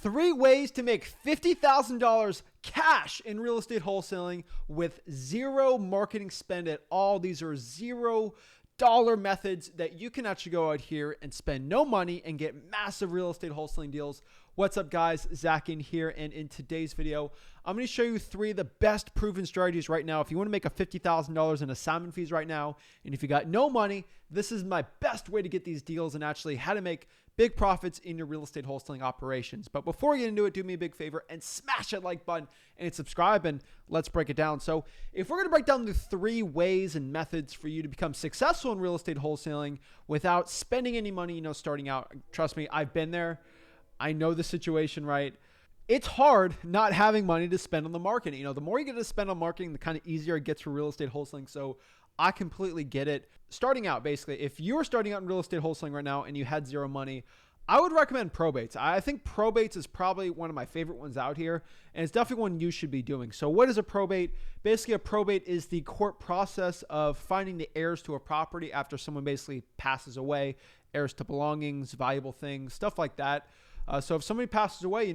3 ways to make $50,000 cash in real estate wholesaling with zero marketing spend at all. These are $0 methods that you can actually go out here and spend no money and get massive real estate wholesaling deals. What's up, guys? Zach Ginn here, and in today's video, I'm going to show you 3 of the best proven strategies right now. If you want to make a $50,000 in assignment fees right now, and if you got no money, this is my best way to get these deals and actually how to make big profits in your real estate wholesaling operations. But before we get into it, do me a big favor and smash that like button and subscribe, and let's break it down. So if we're going to break down the 3 ways and methods for you to become successful in real estate wholesaling without spending any money, starting out, trust me, I've been there. I know the situation, right? It's hard not having money to spend on the marketing. The more you get to spend on marketing, the kind of easier it gets for real estate wholesaling. So I completely get it. Starting out, basically, if you're starting out in real estate wholesaling right now and you had zero money, I would recommend Probates. I think Probates is probably one of my favorite ones out here, and it's definitely one you should be doing. So what is a probate? Basically, a probate is the court process of finding the heirs to a property after someone basically passes away, heirs to belongings, valuable things, stuff like that. So if somebody passes away,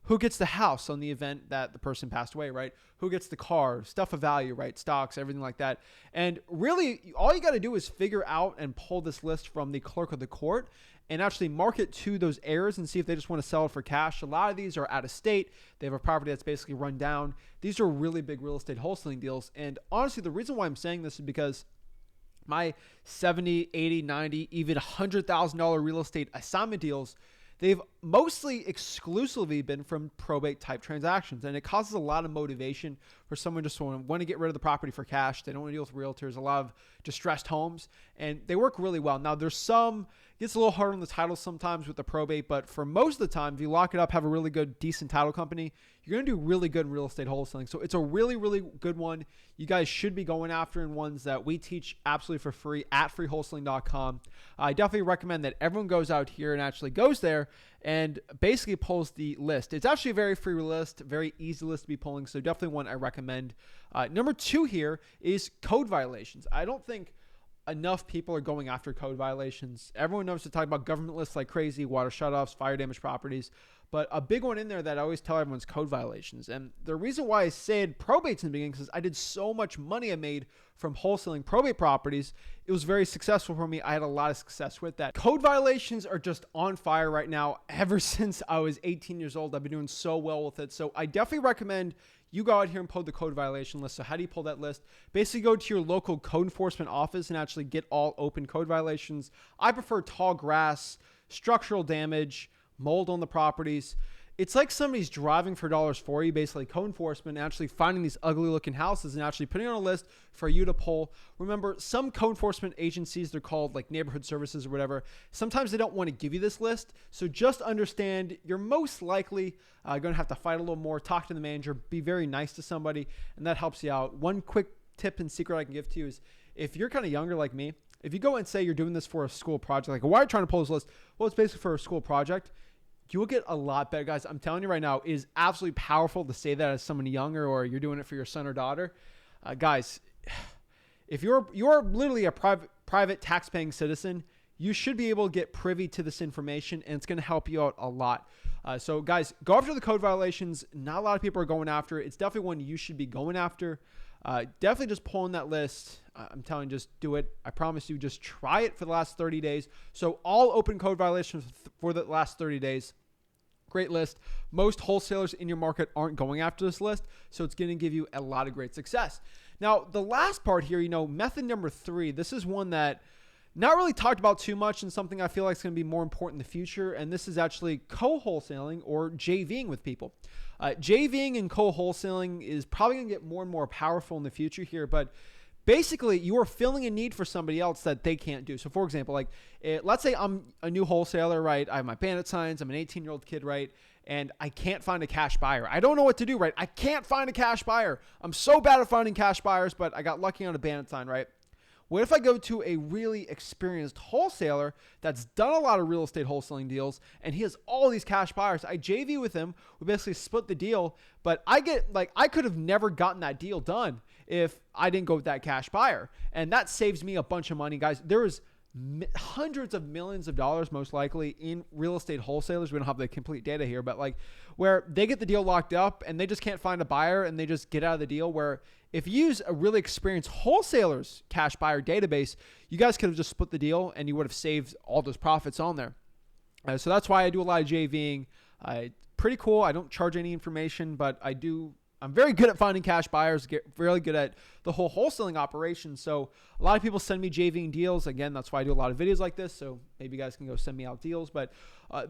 who gets the house on the event that the person passed away, right? Who gets the car, stuff of value, right? Stocks, everything like that. And really, all you got to do is figure out and pull this list from the clerk of the court and actually mark it to those heirs and see if they just want to sell it for cash. A lot of these are out of state. They have a property that's basically run down. These are really big real estate wholesaling deals. And honestly, the reason why I'm saying this is because my $70, $80, $90, even $100,000 real estate assignment deals, they've mostly exclusively been from probate type transactions, and it causes a lot of motivation for someone just want to get rid of the property for cash. They don't want to deal with realtors, a lot of distressed homes, and they work really well. Now there's it gets a little hard on the title sometimes with the probate, but for most of the time, if you lock it up, have a really good, decent title company, you're going to do really good in real estate wholesaling. So it's a really, really good one. You guys should be going after, in ones that we teach absolutely for free at freewholesaling.com. I definitely recommend that everyone goes out here and actually goes there and basically pulls the list. It's actually a very free list, very easy list to be pulling, so definitely one I recommend. Number 2 here is code violations. I don't think enough people are going after code violations. Everyone knows to talk about government lists like crazy, water shutoffs, fire damaged properties, but a big one in there that I always tell everyone is code violations. And the reason why I said probates in the beginning is I did so much money I made from wholesaling probate properties. It was very successful for me. I had a lot of success with that. Code violations are just on fire right now. Ever since I was 18 years old, I've been doing so well with it. So I definitely recommend you go out here and pull the code violation list. So how do you pull that list? Basically go to your local code enforcement office and actually get all open code violations. I prefer tall grass, structural damage, mold on the properties. It's like somebody's driving for dollars for you, basically code enforcement, actually finding these ugly looking houses and actually putting on a list for you to pull. Remember, some code enforcement agencies, they're called like neighborhood services or whatever. Sometimes they don't want to give you this list. So just understand you're most likely going to have to fight a little more, talk to the manager, be very nice to somebody, and that helps you out. One quick tip and secret I can give to you is if you're kind of younger like me, if you go and say you're doing this for a school project, like why are you trying to pull this list? Well, it's basically for a school project. You will get a lot better, guys. I'm telling you right now, it is absolutely powerful to say that as someone younger, or you're doing it for your son or daughter. Guys, if you're literally a private tax-paying citizen, you should be able to get privy to this information, and it's going to help you out a lot. So guys, go after the code violations. Not a lot of people are going after it. It's definitely one you should be going after. Definitely just pulling that list. I'm telling you, just do it. I promise you, just try it for the last 30 days. So all open code violations for the last 30 days. Great list. Most wholesalers in your market aren't going after this list, so it's going to give you a lot of great success. Now, the last part here, method number 3, this is one that not really talked about too much and something I feel like is going to be more important in the future, and this is actually co-wholesaling or JVing with people. JVing and co-wholesaling is probably going to get more and more powerful in the future here, but basically, you are filling a need for somebody else that they can't do. So for example, let's say I'm a new wholesaler, right? I have my bandit signs. I'm an 18-year-old kid, right? And I can't find a cash buyer. I don't know what to do, right? I can't find a cash buyer. I'm so bad at finding cash buyers, but I got lucky on a bandit sign, right? What if I go to a really experienced wholesaler that's done a lot of real estate wholesaling deals and he has all these cash buyers? I JV with him. We basically split the deal, but I could have never gotten that deal done if I didn't go with that cash buyer. And that saves me a bunch of money, guys. There is hundreds of millions of dollars, most likely, in real estate wholesalers. We don't have the complete data here, but like where they get the deal locked up and they just can't find a buyer and they just get out of the deal. Where if you use a really experienced wholesaler's cash buyer database, you guys could have just split the deal and you would have saved all those profits on there. So that's why I do a lot of JVing. Pretty cool. I don't charge any information, but I'm very good at finding cash buyers, get really good at the whole wholesaling operation. So a lot of people send me JVing deals. Again, that's why I do a lot of videos like this. So maybe you guys can go send me out deals. But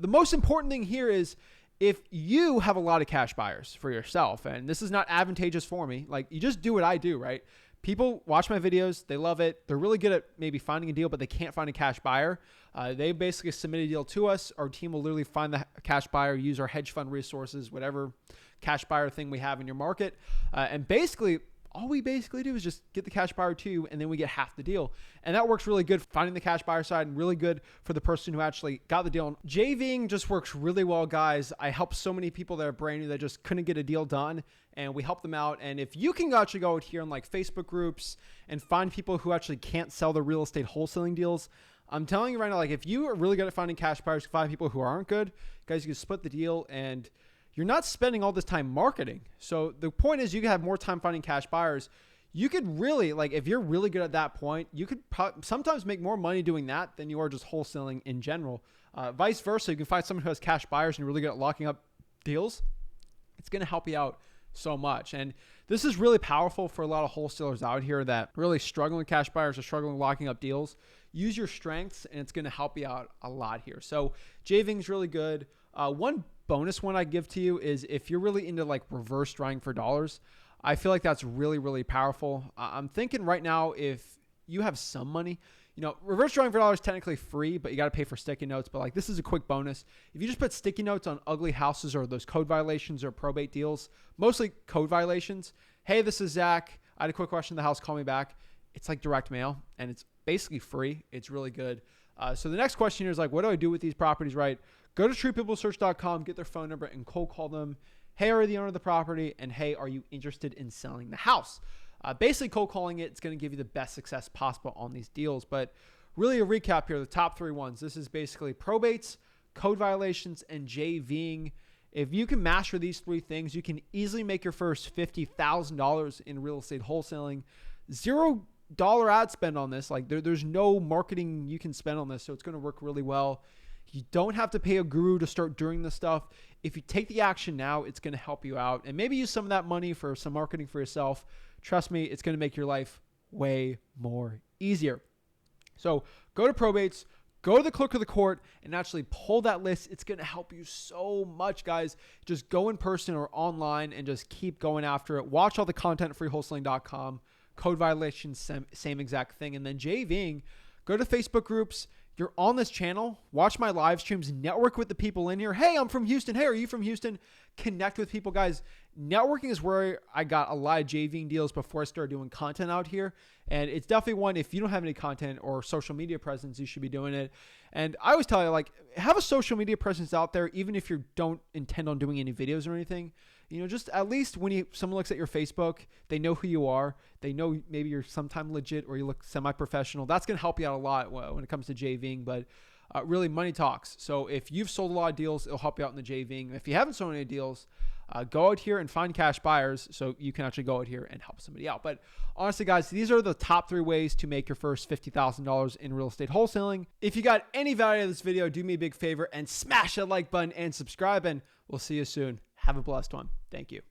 the most important thing here is if you have a lot of cash buyers for yourself, and this is not advantageous for me, like you just do what I do, right? People watch my videos. They love it. They're really good at maybe finding a deal, but they can't find a cash buyer. They basically submit a deal to us. Our team will literally find the cash buyer, use our hedge fund resources, whatever cash buyer thing we have in your market. And basically, all we basically do is just get the cash buyer to you, and then we get half the deal. And that works really good finding the cash buyer side and really good for the person who actually got the deal. JVing just works really well, guys. I help so many people that are brand new that just couldn't get a deal done, and we help them out. And if you can actually go out here on like Facebook groups and find people who actually can't sell the real estate wholesaling deals, I'm telling you right now, like if you are really good at finding cash buyers, find people who aren't good, guys, you can split the deal and you're not spending all this time marketing. So the point is you can have more time finding cash buyers. You could really, like if you're really good at that point, you could sometimes make more money doing that than you are just wholesaling in general. Vice versa, you can find someone who has cash buyers and you're really good at locking up deals. It's going to help you out so much. And this is really powerful for a lot of wholesalers out here that really struggling with cash buyers or struggling locking up deals. Use your strengths and it's going to help you out a lot here. So JVing is really good. One bonus one I give to you is if you're really into like reverse drawing for dollars, I feel like that's really, really powerful. I'm thinking right now, if you have some money, reverse drawing for dollars is technically free, but you got to pay for sticky notes. But like, this is a quick bonus. If you just put sticky notes on ugly houses or those code violations or probate deals, mostly code violations. Hey, this is Zach. I had a quick question. The house, call me back. It's like direct mail and it's basically free. It's really good. So the next question here is like, what do I do with these properties, right? Go to TruePeopleSearch.com, get their phone number and cold call them. Hey, are you the owner of the property? And hey, are you interested in selling the house? Basically cold calling it's going to give you the best success possible on these deals. But really a recap here, the top three ones. This is basically probates, code violations, and JVing. If you can master these three things, you can easily make your first $50,000 in real estate wholesaling. $0 ad spend on this. Like there's no marketing you can spend on this. So it's going to work really well. You don't have to pay a guru to start doing this stuff. If you take the action now, it's going to help you out. And maybe use some of that money for some marketing for yourself. Trust me, it's going to make your life way more easier. So go to Probates, go to the clerk of the court, and actually pull that list. It's going to help you so much, guys. Just go in person or online and just keep going after it. Watch all the content at freewholesaling.com. Code violations, same exact thing. And then JVing, go to Facebook groups. You're on this channel, watch my live streams, network with the people in here. Hey, I'm from Houston. Hey, are you from Houston? Connect with people, guys. Networking is where I got a lot of JVing deals before I started doing content out here. And it's definitely one, if you don't have any content or social media presence, you should be doing it. And I always tell you, like, have a social media presence out there, even if you don't intend on doing any videos or anything. Just at least when someone looks at your Facebook, they know who you are. They know maybe you're sometime legit or you look semi-professional. That's going to help you out a lot when it comes to JVing, but really money talks. So if you've sold a lot of deals, it'll help you out in the JVing. If you haven't sold any deals, go out here and find cash buyers so you can actually go out here and help somebody out. But honestly, guys, these are the top three ways to make your first $50,000 in real estate wholesaling. If you got any value out of this video, do me a big favor and smash that like button and subscribe, and we'll see you soon. Have a blessed one. Thank you.